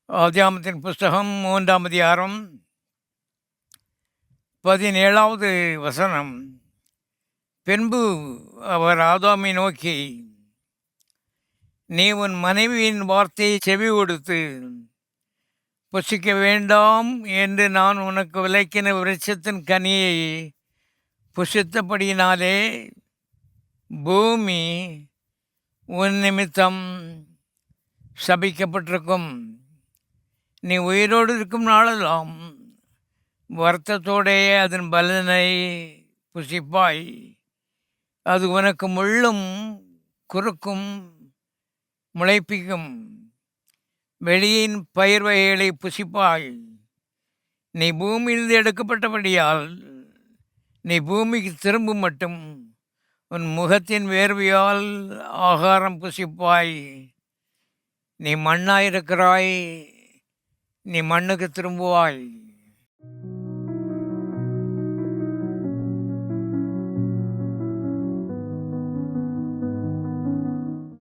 ஆதியாகமத்தின் புஸ்தகம் 3ஆம் அதிகாரம் 17வது வசனம். பின்பு அவர் ஆதாமை நோக்கி, நீ உன் மனைவியின் வார்த்தையை செவி கொடுத்து புசிக்க வேண்டாம் என்று நான் உனக்கு விலக்கின விருட்சத்தின் கனியை புசித்தபடியினாலே பூமி உன் நிமித்தம் சபிக்கப்பட்டிருக்கும். நீ உயிரோடு இருக்கும் நாளெல்லாம் வருத்தத்தோடே அதன் பலனை புசிப்பாய். அது உனக்கு முள்ளும் குறுக்கும் முளைப்பிக்கும். வெளியின் பயிர் வகைகளை புசிப்பாய். நீ பூமியிலிருந்து எடுக்கப்பட்டபடியால் நீ பூமிக்கு திரும்பும் மட்டும் உன் முகத்தின் வேர்வையால் ஆகாரம் புசிப்பாய். நீ மண்ணாயிருக்கிறாய், நீ மண்ணுக்கு திரும்புவாய்.